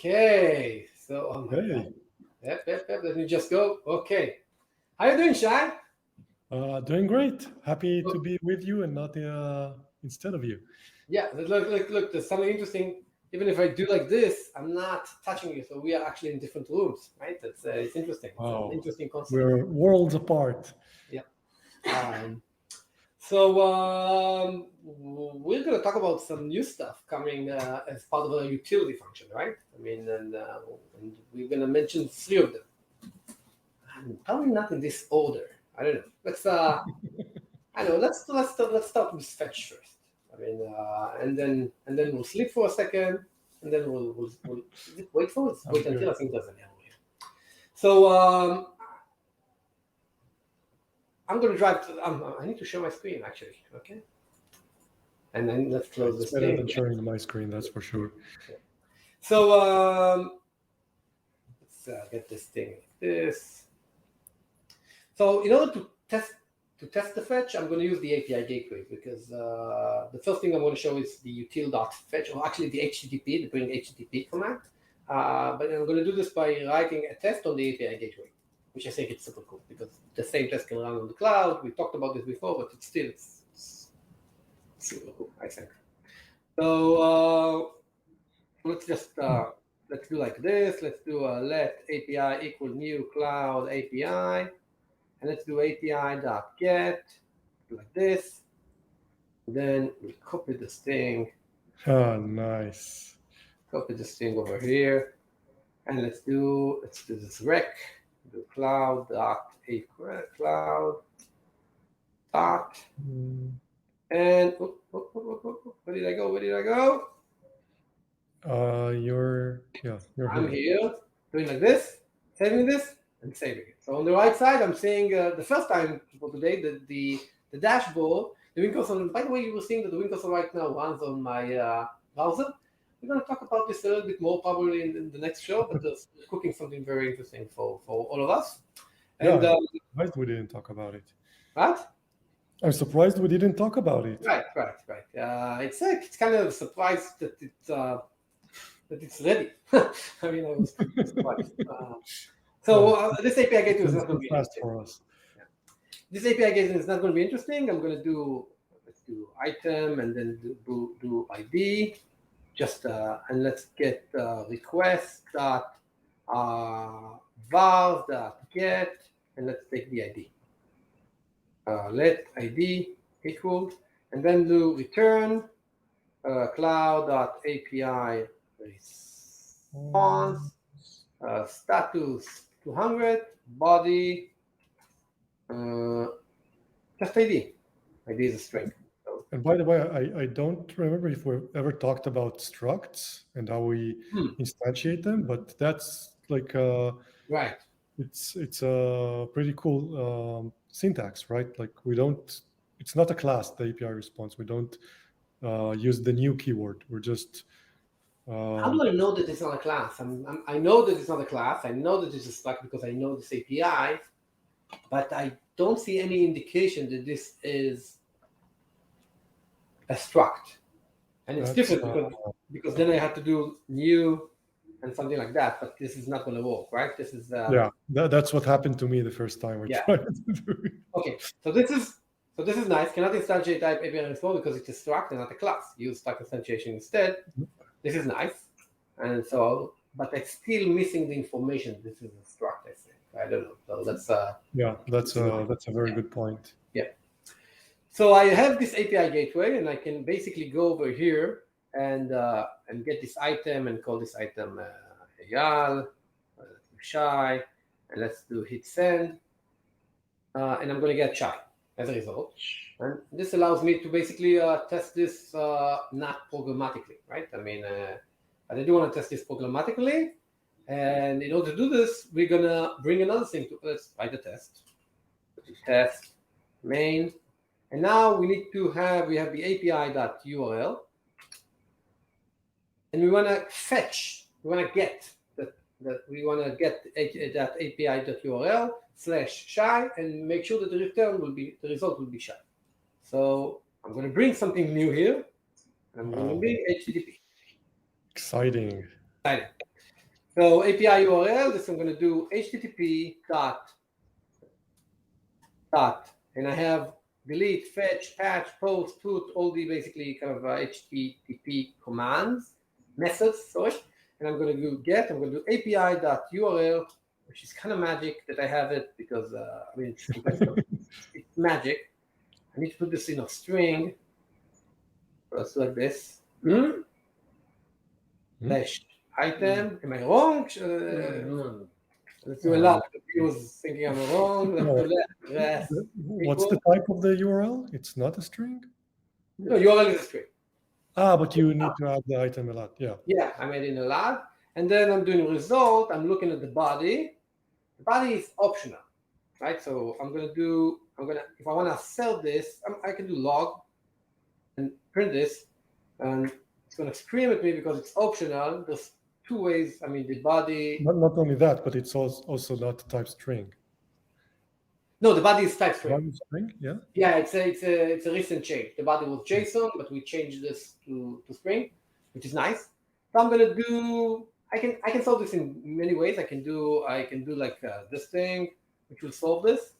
Okay, so oh my God. Hey, Yep. Let me just go. Okay, how you doing, Shai? doing great. Happy to Look, be with you and not instead of you. yeah, look. There's something interesting. Even if I do like this, I'm not touching you, so we are actually in different rooms, right? It's interesting. It's an Wow, interesting concept. we're worlds apart. Yeah. Um, so we're going to talk about some new stuff coming as part of a utility function, right? I mean, and we're going to mention three of them. Probably not in this order. I don't know. I know. Let's start with fetch first. I mean, and then we'll sleep for a second, and then we'll is it wait for it? Sounds Wait until good. I think there's an error here. So I'm gonna drive. I need to share my screen actually. Okay, and then let's close It's this better thing. than sharing my screen, that's for sure. So let's get this thing like this. So in order to test the fetch, I'm going to use the API gateway because the first thing I'm going to show is the util.fetch, or actually the HTTP, the bring HTTP command. But I'm going to do this by writing a test on the API gateway, which I think it's super cool because the same test can run on the cloud. We talked about this before, but it's super cool, I think. So let's just let's do like this. Let's do let API equal new cloud API. And let's do API.get, like this. Then we copy this thing, Nice. copy this thing over here, and let's do this rec, do cloud dot, Mm, and where did I go? Where did I go? you're I'm here. here, doing like this, saving this, and saving it. So on the right side, I'm seeing the first time for today the dashboard, the wing console. By the way, you were seeing that the wing console right now runs on my browser. We're going to talk about this a little bit more probably in the next show, but there's cooking something very interesting for all of us. Yeah, And I'm surprised we didn't talk about it. what? I'm surprised we didn't talk about it. Right. It's kind of a surprise that it's ready. I mean, I was surprised. Yeah, This API gateway is it's not going too to be fast interesting. for us. Yeah. This API gateway is not going to be interesting. I'm going to let's do item and then do ID. Just and let's get request dot vars dot get, and let's take the ID. Let ID equal, and then do return cloud.api response status 200 body just ID. ID is a string. So, And by the way, I don't remember if we ever talked about structs and how we instantiate them, but that's like right. it's a pretty cool syntax, right? Like we don't, it's not a class, the API response. We don't use the new keyword. We're just How do I know that it's not a class? I know that it's not a class. I know that it's a struct because I know this API, but I don't see any indication that this is a struct. And it's that's different because then I have to do new and something like that, but this is not going to work, right? This is yeah, that's what happened to me the first time we yeah. tried to do it. Okay, so this is nice. Cannot instantiate type API response because it's a struct and not a class. Use struct instantiation instead. This is nice, and so but I'm still missing the information. This is a struct, I think. I don't know. So that's Yeah, that's a very good point. yeah. So I have this API gateway, and I can basically go over here and get this item and call this item Eyal, Shai, and let's do hit send, and I'm going to get Shai as a result. And this allows me to basically test this not programmatically, right? I mean, but I do want to test this programmatically, and in order to do this, we're gonna bring another thing to let's write the test main. And now we need to we have the API.url, and we want to fetch, we want to get that we want to get that API.url /Shai and make sure that the result will be Shai. So I'm going to bring something new here. I'm going to bring HTTP. Exciting. So API URL, this I'm going to do HTTP dot, and I have delete, fetch, patch, post, put, all the basically kind of HTTP commands, methods, sorry. And I'm going to do get, I'm going to do API.URL, which is kind of magic that I have it because, I mean, it's magic. I need to put this in a string. Let's do like this. Slash item. Am I wrong? Let's do a lot. He was thinking I'm wrong. Let's do that. What's the type of the URL? It's not a string? No, URL is a string. But you need to add the item a lot. Yeah. Yeah, I made it a lot. And then I'm doing result. I'm looking at the body. The body is optional, right? So if I want to sell this, I can do log and print this. And it's going to scream at me because it's optional. There's two ways. I mean, the body. Not only that, but it's also not type string. No, the body is type string. Body string, yeah. Yeah, it's a recent change. The body was JSON, but we changed this to string, which is nice. So I'm gonna do. I can solve this in many ways. I can do like this thing, which will solve this.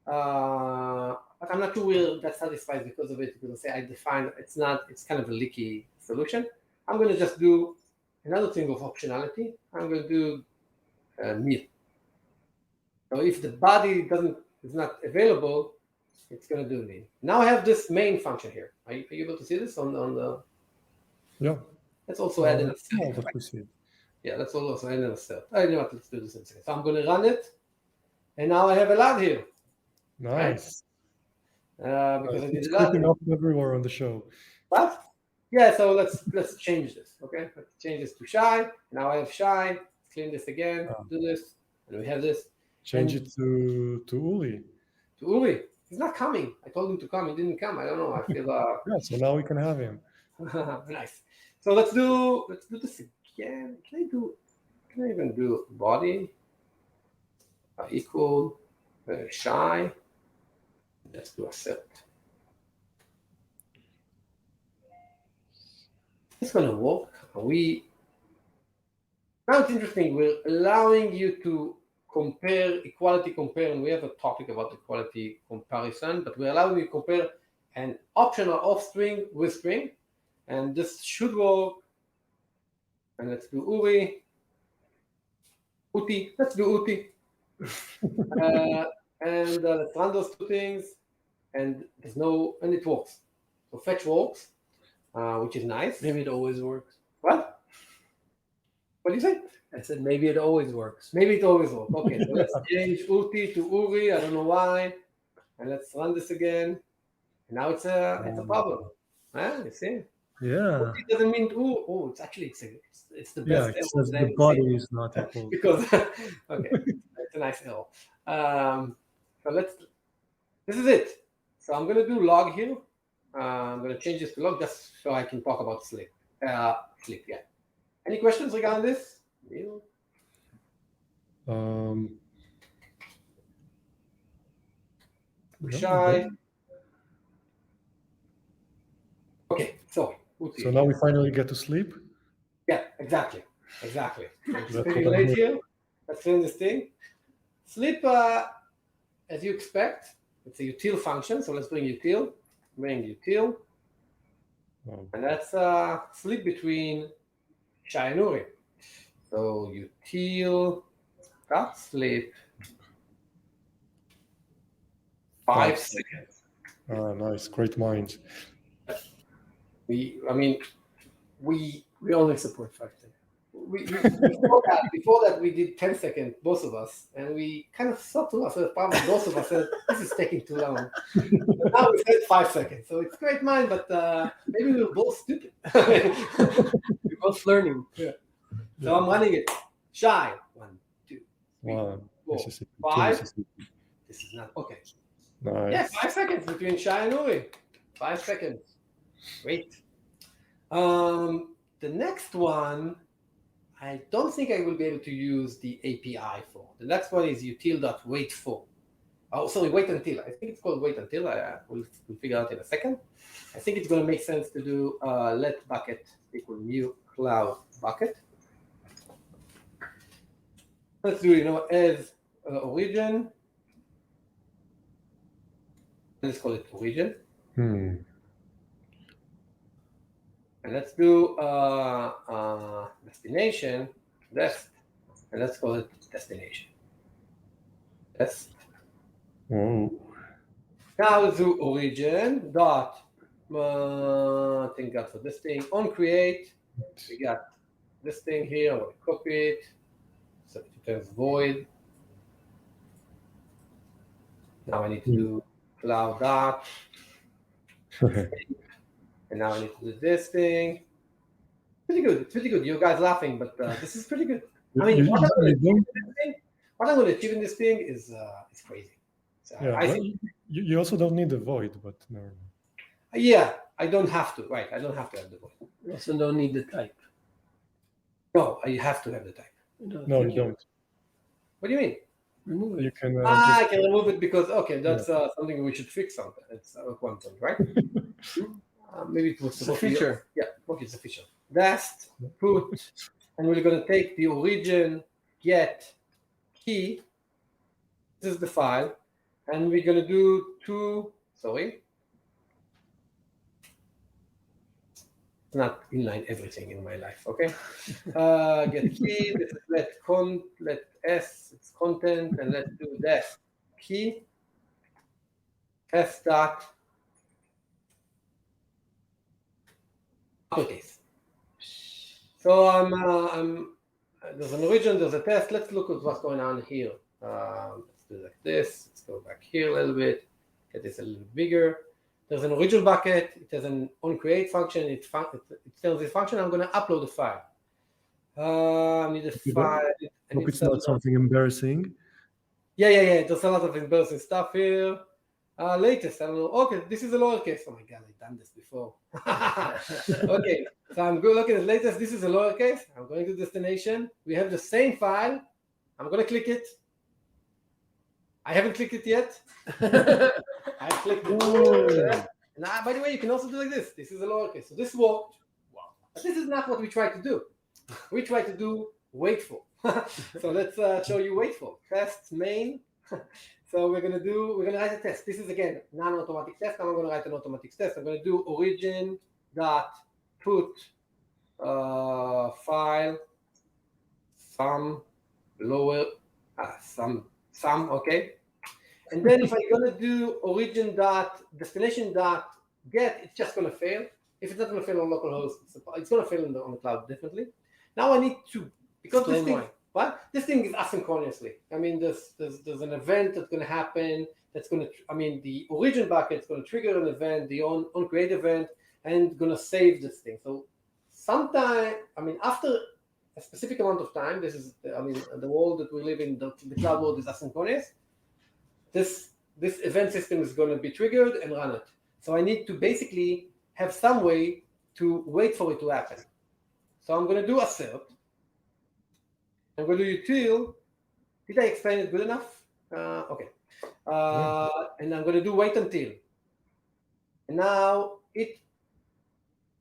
But I'm not sure where that satisfies because of it. Because I define it's kind of a leaky solution. I'm gonna just do another thing of optionality. I'm gonna do nil. So if the body is not available, it's gonna do nil. Now I have this main function here. Are you able to see this on the? Yeah. Let's also add in a cell. Yeah, let's also add in a cell. I know what. Let's do this in a second. So I'm gonna run it, and now I have a lad here. Nice. Right? Because it's creeping up everywhere on the show. What? Yeah. So let's change this. Okay. Let's change this to Shai. Now I have Shai. Let's clean this again. Do this, and we have this. Change it to Uli. To Uli. He's not coming. I told him to come. He didn't come. I don't know. I feel. Yeah. So now we can have him. Nice. So let's do this again. Can I even do body equal Shai? Let's do accept. It's gonna work. Now it's interesting. We're allowing you to equality compare, and we have a topic about equality comparison, but we're allowing you to compare an optional off string with string, and this should work. And let's do Uti. Let's do Uti. And let's run those two things, and it works. So fetch works, which is nice. Maybe it always works. What? What do you say? I said maybe it always works. Maybe it always works. Okay, so let's change Uti to Uri. I don't know why. And let's run this again. And now it's a problem. You see? Yeah. Uti doesn't mean it's actually it's the best. Yeah, it says the body is not equal. Because okay, it's a nice error. So this is it. So I'm gonna do log here. I'm gonna change this to log just so I can talk about sleep. Sleep, yeah. Any questions regarding this? Shai. Okay, so now we finally get to sleep. Yeah, exactly. It's pretty late here. Let's clean this thing. Sleep, as you expect, it's a util function. So let's bring util. And that's sleep between Shai and Uri. So util dot sleep 5 seconds. Nice, great minds. We only support 5 seconds. Before that, we did 10 seconds, both of us, and we kind of thought to ourselves, probably both of us said, this is taking too long. But now we said 5 seconds, so it's great mind, but maybe we're both stupid. We're both learning. Yeah. So I'm running it. Shai. 1, 2, 3, 4, 5. This is not okay. Nice. Yeah, 5 seconds between Shai and Uri. 5 seconds. Great. The next one, I don't think I will be able to use the API for. The next one is util.waitFor. Oh, sorry, waitUntil. I think it's called waitUntil. We'll figure out in a second. I think it's going to make sense to do let bucket equal new cloud bucket. Let's do, as origin. Let's call it origin. And let's do destination, dest, and let's call it destination. Dest. Oh. Now let's do origin dot. Thank God for this thing. On create, we got this thing here. I'm going to copy it. So it turns void. Now I need to do cloud dot. And now I need to do this thing. Pretty good. It's pretty good. You guys laughing, but this is pretty good. I mean, what I'm going to achieve in this thing is crazy. So yeah, you also don't need the void, but never mind. Yeah, I don't have to. Right, I don't have to have the void. You also don't need the type. No, I have to have the type. No, you don't. What do you mean? Remove it. You can. I can remove it because that's something we should fix something. It's at one point, right? Maybe it was a feature. Yeah, okay, it's a feature. Dest put, and we're going to take the origin get key. This is the file, and we're going to do it's not inline everything in my life, okay? Get key, this is let s, it's content, and let's do dest key, s dot, uppercase. So there's an origin, there's a test. Let's look at what's going on here. Let's do like this. Let's go back here a little bit. Get this a little bigger. There's an origin bucket. It has an onCreate function. It tells this function. I'm going to upload the file. I need a file. Hope it's not something embarrassing. Yeah. There's a lot of embarrassing stuff here. Latest, I don't know. Okay, this is a lowercase. Oh my God, I've done this before. Okay, so I'm going to look at the latest. This is a lowercase. I'm going to destination. We have the same file. I'm going to click it. I haven't clicked it yet. I clicked it. Now, by the way, you can also do like this. This is a lowercase. So this worked. Wow. But this is not what we try to do. We try to do waitful. So let's show you waitful. Test main. So we're going to write a test. This is again non-automatic test. I'm going to write an automatic test. I'm going to do origin dot put file sum lower sum, okay. And then if I'm going to do origin dot destination dot get, it's just going to fail. If it's not going to fail on localhost, it's going to fail on the cloud definitely. Now I need to, because this thing. What? This thing is asynchronously. I mean, there's an event that's going to happen. That's going to. The origin bucket is going to trigger an event, the onCreate event, and going to save this thing. So sometime, after a specific amount of time, this is, the world that we live in, the cloud world is asynchronous. This event system is going to be triggered and run it. So I need to basically have some way to wait for it to happen. So I'm going to do assert. I'm going to do util. Did I explain it good enough? Okay. And I'm going to do waitUntil. And now it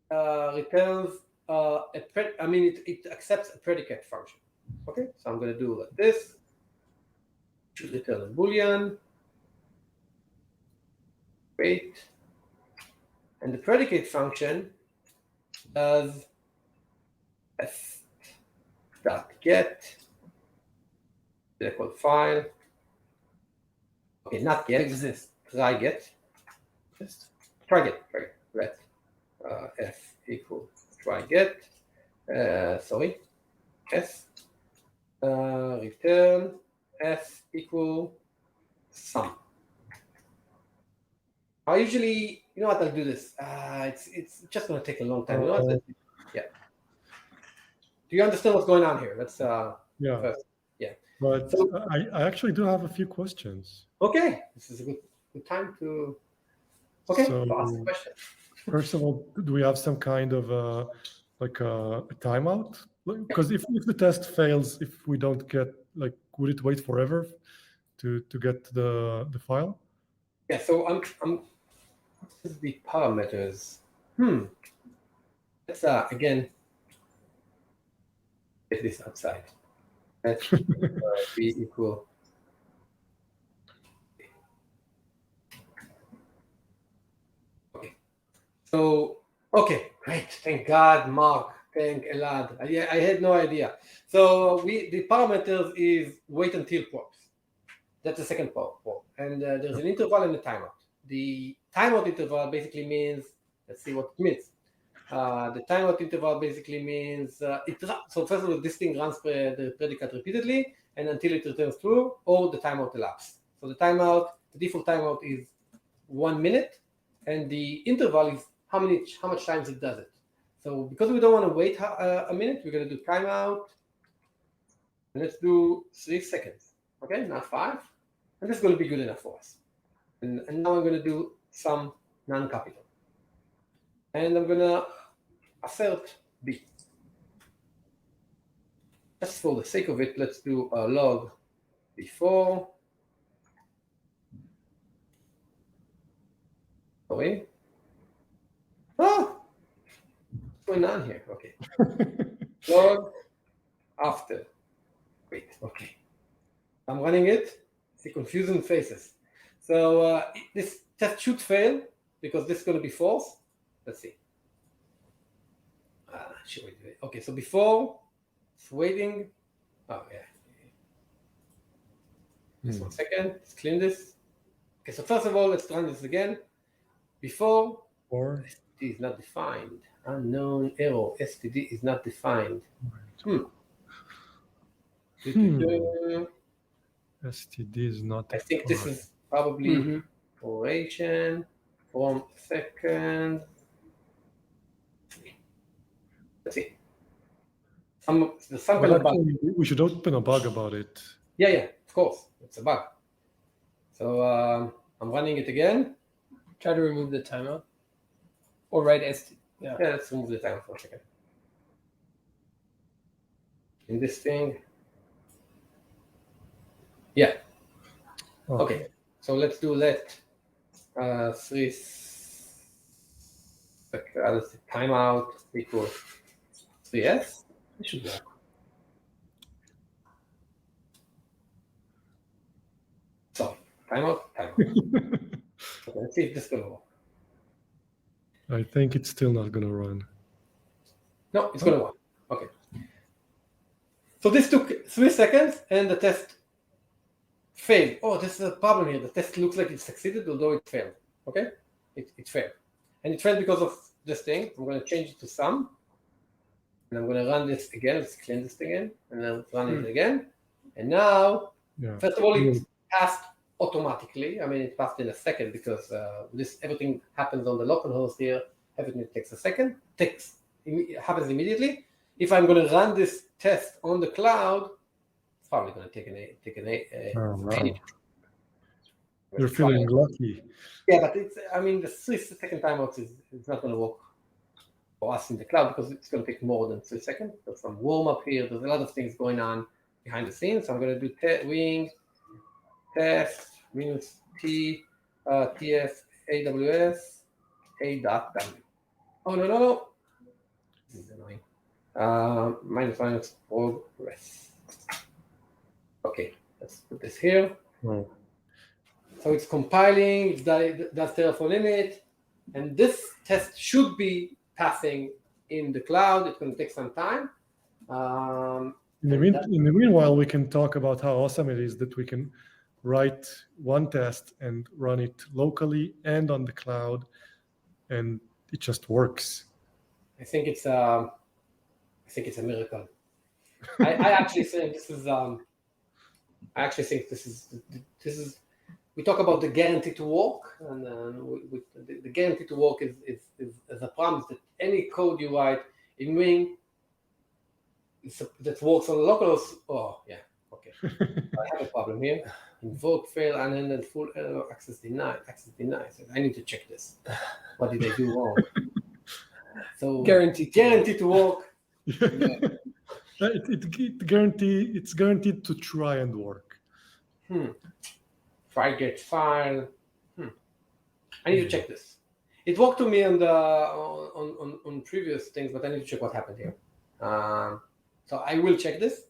returns it accepts a predicate function. Okay, so I'm going to do like this. Should return a boolean. Wait. And the predicate function does get equal file. Okay, not get. Exists. Try get. Just try get. Let f equal try get. Sorry. S. Return s equal sum. I usually, you know what, I'll do this. It's just going to take a long time. Yeah. Do you understand what's going on here? Let's yeah. First. Yeah. But so, I actually do have a few questions. Okay, this is a good time to. Okay, so ask the question. First of all, do we have some kind of a timeout? Because if the test fails, if we don't get, would it wait forever to get the file? Yeah. So this is the parameters. Let's again get this outside. Let be equal. Okay. So, okay, great. Thank God, Mark. Thank Elad. I had no idea. So the parameters is waitUntil props. That's the second prop. And there's an interval and a timeout. The timeout interval basically means, let's see what it means. The timeout interval basically means, so first of all, this thing runs the predicate repeatedly and until it returns true or the timeout elapsed. So the default timeout is 1 minute, and the interval is how much times it does it. So because we don't want to wait a minute, we're going to do timeout. And let's do 3 seconds. Okay, not 5. And this is going to be good enough for us. And now I'm going to do some non-capital. And I'm going to assert B. Just for the sake of it, let's do a log before. Sorry. Oh, what's going on here? Okay. Log after. Wait, okay. I'm running it. See confusing faces. So this test should fail because this is going to be false. Let's see. Okay, so before it's waiting. Oh yeah. Just 1 second. Let's clean this. Okay, so first of all, let's run this again. Before STD is not defined. Unknown error. STD is not defined. STD is not. I think this is probably operation from second. Let's see. Some kind of bug. We should open a bug about it. Yeah, of course. It's a bug. So I'm running it again. Try to remove the timeout. Or write ST. Yeah, let's remove the timeout for a second. In this thing. Yeah. Okay. So let's do let 3 timeout equals 3s. It should work. So timeout. Okay, let's see if this is gonna work. I think it's still not gonna run. No, it's gonna work. Okay. So this took 3 seconds and the test failed. Oh, this is a problem here. The test looks like it succeeded, although it failed. Okay? It failed. And it failed because of this thing. I'm going to change it to sum. And I'm going to run this again. Let's clean this again. And then run it again. And now, first of all, it passed automatically. I mean, it passed in a second because everything happens on the local host here. Everything takes a second. It happens immediately. If I'm going to run this test on the cloud, it's probably going to take an age. You're feeling lucky. Yeah, but the 3 second timeout is not going to work for us in the cloud because it's going to take more than 3 seconds. There's some warm up here. There's a lot of things going on behind the scenes. So I'm going to do wing test minus t tf aws a.w. Oh no. This is annoying. Minus progress. Okay, let's put this here. So it's compiling, it does Terraform init, and this test should be passing in the cloud. It's going to take some time. In the meanwhile, we can talk about how awesome it is that we can write one test and run it locally and on the cloud, and it just works. I think it's a miracle. I actually think this is. I actually think this is. We talk about the guarantee to work, and the guarantee to work is a promise that any code you write in Wing that works on the locals. Oh yeah, okay. I have a problem here. Invoke fail unhandled full error access denied. So I need to check this. What did I do wrong? So guaranteed to work. It's guaranteed to try and work. Try get file. I need to check this. It worked to me on the on previous things, but I need to check what happened here. So I will check this.